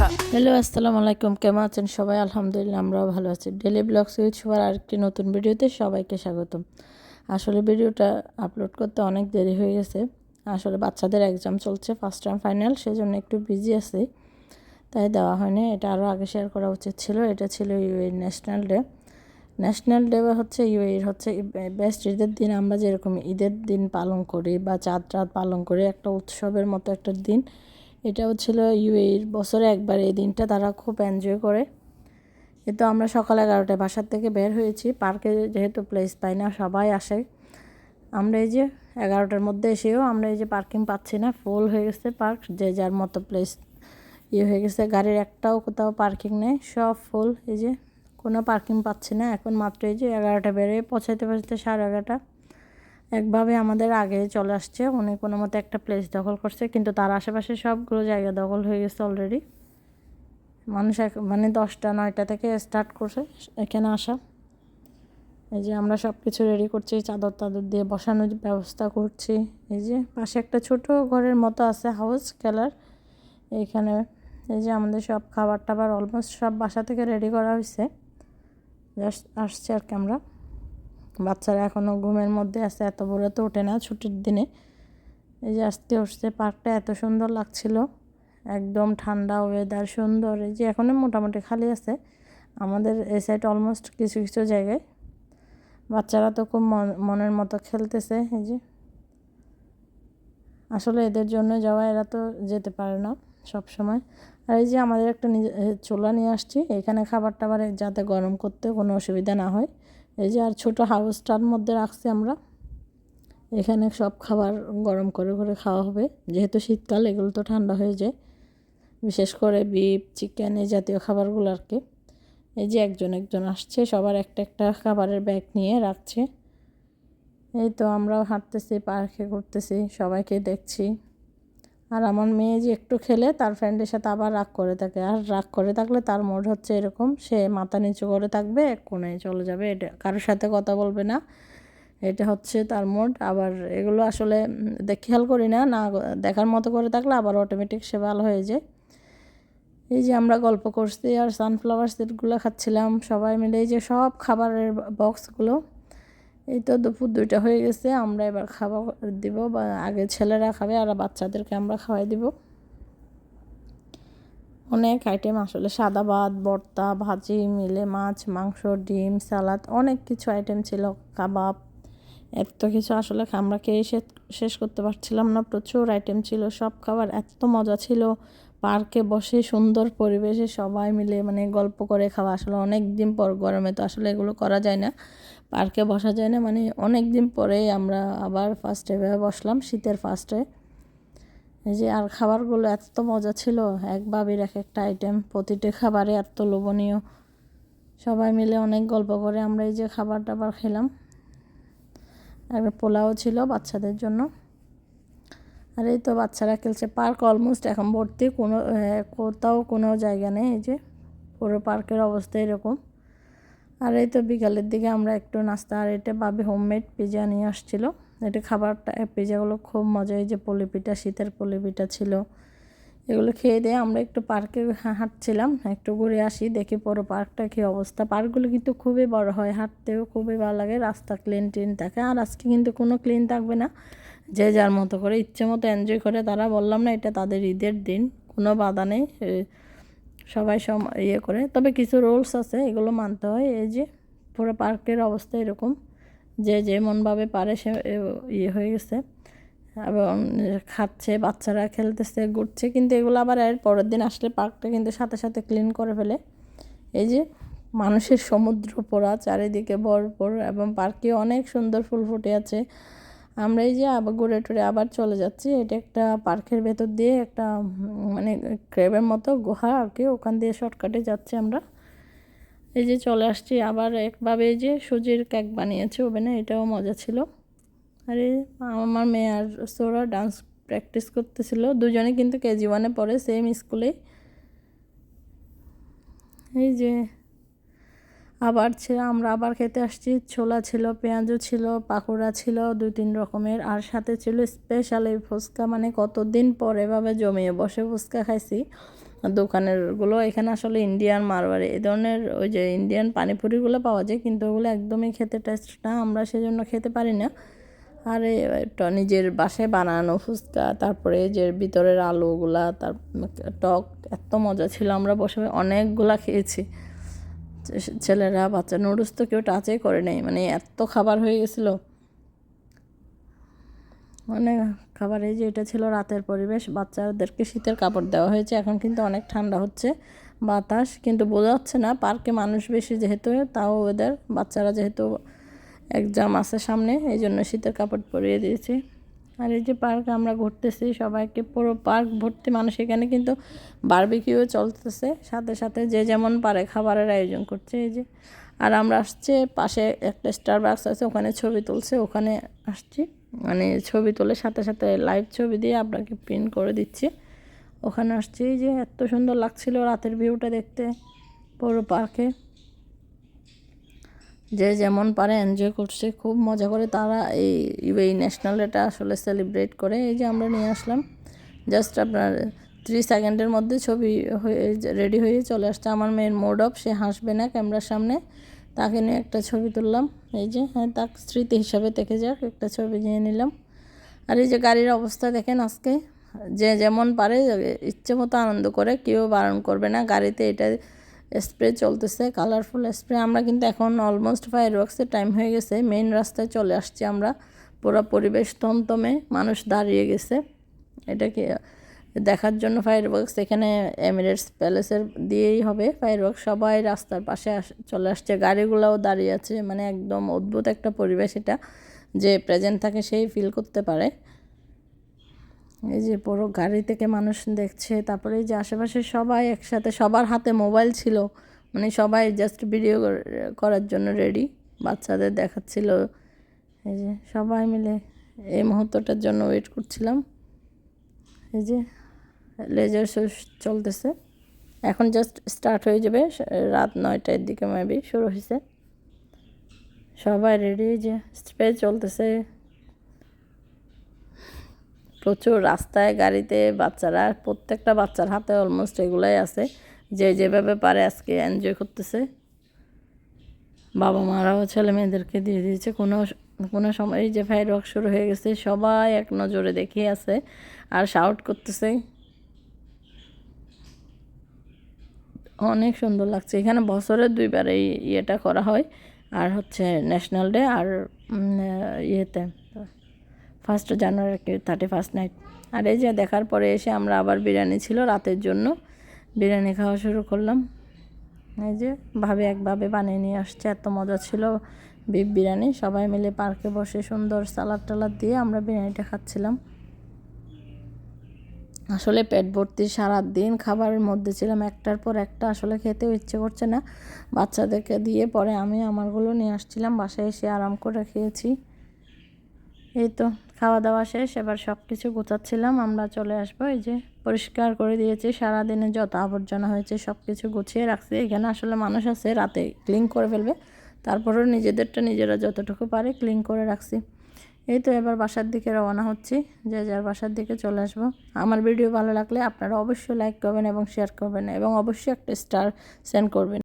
Hello আসসালামু আলাইকুম, কেমন আছেন সবাই? আলহামদুলিল্লাহ আমরাও ভালো আছি। ডেলি ব্লগস উইথ শুভার আরেকটি নতুন ভিডিওতে সবাইকে স্বাগতম। আসলে ভিডিওটা আপলোড করতে অনেক দেরি হয়ে গেছে। আসলে বাচ্চাদের এক্সাম চলছে, ফার্স্ট টার্ম ফাইনাল, সেজন্য একটু বিজি আছি, তাই দেওয়া হয়নি। এটা আরও আগে শেয়ার করা উচিত ছিল। এটা ছিল UAE national day. National day হচ্ছে ইউএইর হচ্ছে বেস্ট ঈদের দিন। আমরা যেরকম ঈদের দিন পালন করি বা চাঁদ রাত পালন করি, একটা উৎসবের মতো একটা দিন, এটাও ছিল ইউএইর বছরে একবার। এই দিনটা তারা খুব এনজয় করে। এ তো আমরা সকাল 11টায় বাসার থেকে বের হয়েছি। পার্কে যেহেতু প্লেস পাই না, সবাই আসে। আমরা এই যে 11টার মধ্যে এসেও আমরা এই যে পার্কিং পাচ্ছি না, ফুল হয়ে গেছে পার্ক, যে যার মতো প্লেস হয়ে গেছে। গাড়ির একটাও কোথাও পার্কিং নেই, সব ফুল। এই যে কোনো পার্কিং পাচ্ছি না। এখন মাত্র এই যে 11টা বেড়ে পৌঁছাইতে 11:30 একভাবে আমাদের আগে চলে আসছে। উনি কোনো মতো একটা প্লেস দখল করছে, কিন্তু তার আশেপাশে সবগুলো জায়গা দখল হয়ে গেছে অলরেডি। মানুষ মানে 10টা 9টা থেকে স্টার্ট করছে এখানে আসা। এই যে আমরা সব কিছু রেডি করছি, চাদর দিয়ে বসানোর ব্যবস্থা করছি। এই যে পাশে একটা ছোট ঘরের মতো আছে, হাউস খেলার। এইখানে এই যে আমাদের সব খাবার টাবার অলমোস্ট সব বাসা থেকে রেডি করা হয়েছে, জাস্ট আসছে আর কি। আমরা বাচ্চারা এখনও ঘুমের মধ্যে আছে, এত ভোরে তো ওঠে না ছুটির দিনে। এই যে আজকে উঠছে, পার্কটা এত সুন্দর লাগছিল, একদম ঠান্ডা ওয়েদার, সুন্দর। এই যে এখনও মোটামুটি খালি আছে আমাদের এই সাইড অলমোস্ট কিছু কিছু জায়গায়। বাচ্চারা তো খুব মনের মতো খেলতেছে। এই যে আসলে এদের জন্য যাওয়া, এরা তো যেতে পারে না সব সময়। আর এই যে আমাদের একটা চুলা নিয়ে আসছি, এখানে খাবার টাবার যাতে গরম করতে কোনো অসুবিধা না হয়। এই যে আর ছোটো হাউসটার মধ্যে রাখছি আমরা, এখানে সব খাবার গরম করে করে খাওয়া হবে। যেহেতু শীতকাল, এগুলো তো ঠান্ডা হয়ে যায়, বিশেষ করে বিফ চিকেন এই জাতীয় খাবারগুলো আর কি। এই যে একজন একজন আসছে, সবার একটা একটা খাবারের ব্যাগ নিয়ে রাখছে। এই তো আমরাও হাঁটতেছি, পার্কে ঘুরতেছি, সবাইকে দেখছি। আর আমার মেয়ে যে একটু খেলে তার ফ্রেন্ডের সাথে আবার রাগ করে থাকে। আর রাগ করে থাকলে তার মুড হচ্ছে এরকম, সে মাথা নিচু করে থাকবে, এক কোণে চলে যাবে, এটা কারোর সাথে কথা বলবে না, এটা হচ্ছে তার মুড। আবার এগুলো আসলে খেয়াল করি না, না দেখার মতো করে থাকলে আবার অটোমেটিক সে ভালো হয়ে যায়। এই যে আমরা গল্প করছি আর সানফ্লাওয়ার সিডগুলো খাচ্ছিলাম সবাই মিলে। এই যে সব খাবারের বক্সগুলো। এই তো দুপুর 2টা হয়ে গেছে, আমরা এবার খাবার দিব, বা আগে ছেলেরা খাবে আর বাচ্চাদেরকে আমরা খাওয়াই দিব। অনেক আইটেম আসলে, সাদা ভাত, ভর্তা, ভাজি মিলে, মাছ, মাংস, ডিম, সালাদ, অনেক কিছু আইটেম ছিল, কাবাব, এত কিছু আসলে আমরা খেয়ে শেষ করতে পারছিলাম না। প্রচুর আইটেম ছিল, সব খাবার এত মজা ছিল। পার্কে বসে সুন্দর পরিবেশে সবাই মিলে মানে গল্প করে খাওয়া, আসলে অনেক দিন পর, গরমে তো আসলে এগুলো করা যায় না, পার্কে বসা যায় না, মানে অনেক দিন পরে আমরা আবার ফার্স্টে বসলাম, শীতের ফার্স্টে। এই যে আর খাবারগুলো এত মজা ছিল, এক ভাবির এক একটা আইটেম, প্রতিটি খাবারে এত লোভনীয়। সবাই মিলে অনেক গল্প করে আমরা এই যে খাবার টাবার খেলাম। একটা পোলাও ছিল বাচ্চাদের জন্য। আর এই তো বাচ্চারা খেলছে, পার্ক অলমোস্ট এখন ভর্তি, কোথাও কোনো জায়গা নেই। এই যে পুরো পার্কের অবস্থা এরকম। আর এই তো বিকালের দিকে আমরা একটু নাস্তা, আর এটা ভাবি হোমমেড পিজা নিয়ে আসছিল। এটা খাবারটা, পিজাগুলো খুব মজা। এই যে পলিপিঠা, শীতের পলিপিঠা ছিল, এগুলো খেয়ে দিয়ে আমরা একটু পার্কে হাঁটছিলাম, একটু ঘুরে আসি, দেখি পুরো পার্কটা কী অবস্থা। পার্কগুলো কিন্তু খুবই বড় হয়, হাঁটতেও খুবই ভালো লাগে, রাস্তা ক্লিন টিন থাকে। আর আজকে কিন্তু কোনো ক্লিন থাকবে না, যে যার মতো করে ইচ্ছে মতো এনজয় করে তারা। বললাম না, এটা তাদের ঈদের দিন, কোনো বাধা নেই, সবাই করে। তবে কিছু রুলস আছে, এগুলো মানতে হয়। এই যে পুরো পার্কের অবস্থা এরকম, যে যেমনভাবে পারে সে হয়ে গেছে, এবং খাচ্ছে, বাচ্চারা খেলতেছে, ঘুরছে। কিন্তু এগুলো আবার এর পরের দিন আসলে পার্কটা কিন্তু সাথে সাথে ক্লিন করে ফেলে। এই যে মানুষের সমুদ্র পোড়া চারিদিকে ভরপুর, এবং পার্কে অনেক সুন্দর ফুল ফুটে আছে। আমরা এই যে আবার ঘুরে টুরে আবার চলে যাচ্ছি। এটা একটা পার্কের ভেতর দিয়ে একটা মানে ক্রেবের মতো গুহা আর কি, ওখান দিয়ে শর্টকাটে যাচ্ছি আমরা। এই যে চলে আসছি আবার। একভাবে এই যে সুজির কেক বানিয়েছে ওভেনে, এটাও মজা ছিল। আরে আমার মেয়ে আর সোরা ডান্স প্র্যাকটিস করতেছিল, দুজনে কিন্তু KG1-এ পড়ে, সেম স্কুলে। এই যে আবার আমরা আবার খেতে আসছি। ছোলা ছিল, পেঁয়াজও ছিল, পাকোড়া ছিল 2-3 রকমের, আর সাথে ছিল স্পেশাল এই ফুচকা। মানে কতদিন পর এভাবে জমিয়ে বসে ফুচকা খাইছি, দোকানেরগুলো। এখানে আসলে ইন্ডিয়ান মারওয়ারি এই ধরনের ওই যে ইন্ডিয়ান পানিপুরিগুলো পাওয়া যায়, কিন্তু ওগুলো একদমই খেতে টেস্ট না, আমরা সেজন্য খেতে পারি না। আর নিজের বাসায় বানানো ফুচকা, তারপরে যে ভিতরের আলুগুলা, তার টক এত মজা ছিল, আমরা বসে অনেকগুলা খেয়েছি। ছেলেরা বাচ্চা নুডলস তো কেউ টাচই করে নেই, মানে এত খাবার হয়ে গেছিলো, অনেক খাবার। এই যে এটা ছিল রাতের পরিবেশ, বাচ্চাদেরকে শীতের কাপড় দেওয়া হয়েছে। এখন কিন্তু অনেক ঠান্ডা হচ্ছে, বাতাস, কিন্তু বোঝা যাচ্ছে না। পার্কে মানুষ বেশি যেহেতু, তাও ওদের বাচ্চারা যেহেতু এক্সাম আছে সামনে, এই জন্য শীতের কাপড় পরিয়ে দিয়েছি। আর এই যে পার্কে আমরা ঘুরতেছি, সবাইকে পুরো পার্ক ভর্তি মানুষ। এখানে কিন্তু বারবিকিউ চলতেছে, সাথে সাথে যে যেমন পারে খাবারের আয়োজন করছে। এই যে, আর আমরা আসছে পাশে একটা স্টারবাক্স আছে, ওখানে ছবি তুলছে, ওখানে আসছি, মানে ছবি তুলে সাথে সাথে লাইভ ছবি দিয়ে আপনাকে প্রিন্ট করে দিচ্ছি। ওখানে আসছি। এই যে এত সুন্দর লাগছিল রাতের ভিউটা দেখতে পুরো পার্কে। যে যেমন পারে এনজয় করছে, খুব মজা করে তারা এই ন্যাশনাল ডেটা আসলে সেলিব্রেট করে। এই যে আমরা নিয়ে আসলাম, জাস্ট আপনার 3 সেকেন্ডের মধ্যে ছবি হয়ে রেডি হয়ে চলে আসছে। আমার মেয়ের মোড অফ, সে হাসবে না ক্যামেরার সামনে, তাকে নিয়ে একটা ছবি তুললাম। এই যে হ্যাঁ, তার স্মৃতি হিসাবে থেকে যাক, একটা ছবি নিয়ে নিলাম। আর এই যে গাড়ির অবস্থা দেখেন আজকে, যে যেমন পারে ইচ্ছে মতো আনন্দ করে, কেউ বারণ করবে না। গাড়িতে এটা স্প্রে চলতেছে, কালারফুল স্প্রে। আমরা কিন্তু এখন অলমোস্ট ফায়ারওয়ার্কসের টাইম হয়ে গেছে, মেইন রাস্তায় চলে আসছি আমরা। পুরো পরিবেশ থমথমে, মানুষ দাঁড়িয়ে গেছে এটাকে দেখার জন্য। ফায়ারওয়ার্কস এখানে এমিরেটস প্যালেসের দিয়েই হবে ফায়ারওয়ার্কস। সবাই রাস্তার পাশে চলে আসছে, গাড়িগুলোও দাঁড়িয়ে আছে, মানে একদম অদ্ভুত একটা পরিবেশ এটা, যে প্রেজেন্ট থাকে সেই ফিল করতে পারে। এই যে পুরো গাড়ি থেকে মানুষ দেখছে, তারপরে এই যে আশেপাশে সবাই একসাথে, সবার হাতে মোবাইল ছিল, মানে সবাই জাস্ট ভিডিও করার জন্য রেডি, বাচ্চাদের দেখাচ্ছিল। এই যে সবাই মিলে এই মুহূর্তটার জন্য ওয়েট করছিলাম। এই যে লেজার শো চলতেছে, এখন জাস্ট স্টার্ট হয়ে যাবে, রাত 9টার দিকে মেবি শুরু হয়েছে। সবাই রেডি, যে স্প্রে চলতেছে প্রচুর। রাস্তায় গাড়িতে বাচ্চারা, প্রত্যেকটা বাচ্চার হাতে অলমোস্ট এগুলাই আছে, যে যেভাবে পারে আজকে এনজয় করতেছে। বাবা মারাও ছেলে মেয়েদেরকে দিয়ে দিয়েছে। কোনো সময় এই যে ফায়ারওয়ার্ক শুরু হয়ে গেছে, সবাই এক নজরে দেখিয়ে আছে আর শাউট করতেছে, অনেক সুন্দর লাগছে। এখানে বছরে 2বার এই ইয়েটা করা হয়, আর হচ্ছে ন্যাশনাল ডে, আর ইয়েতে 1 জানুয়ারি 31st নাইট। আর এই যে দেখার পরে এসে আমরা আবার বিরিয়ানি ছিল রাতের জন্য, বিরিয়ানি খাওয়া শুরু করলাম। এই যে একভাবে বানিয়ে নিয়ে আসছে, এত মজা ছিল বিফ বিরিয়ানি। সবাই মিলে পার্কে বসে সুন্দর সালাদ টালাদ দিয়ে আমরা বিরিয়ানিটা খাচ্ছিলাম। আসলে পেট ভর্তি সারাদিন খাবারের মধ্যে ছিলাম, একটার পর একটা, আসলে খেতেও ইচ্ছে করছে না। বাচ্চাদেরকে দিয়ে পরে আমি আমারগুলো নিয়ে আসছিলাম, বাসায় এসে আরাম করে খেয়েছি। এই তো খাওয়া দাওয়া শেষ, এবার সব কিছু গোছাচ্ছিলাম, আমরা চলে আসবো। এই যে পরিষ্কার করে দিয়েছি, সারাদিনে যত আবর্জনা হয়েছে সব কিছু গুছিয়ে রাখছি। এখানে আসলে মানুষ আছে, রাতে ক্লিন করে ফেলবে, তারপরেও নিজেদেরটা নিজেরা যতটুকু পারে ক্লিন করে রাখছি। এই তো এবার বাসার দিকে রওনা হচ্ছি, যে যার বাসার দিকে চলে আসবো। আমার ভিডিও ভালো লাগলে আপনারা অবশ্যই লাইক করবেন এবং শেয়ার করবেন, এবং অবশ্যই একটা স্টার সেন্ড করবেন।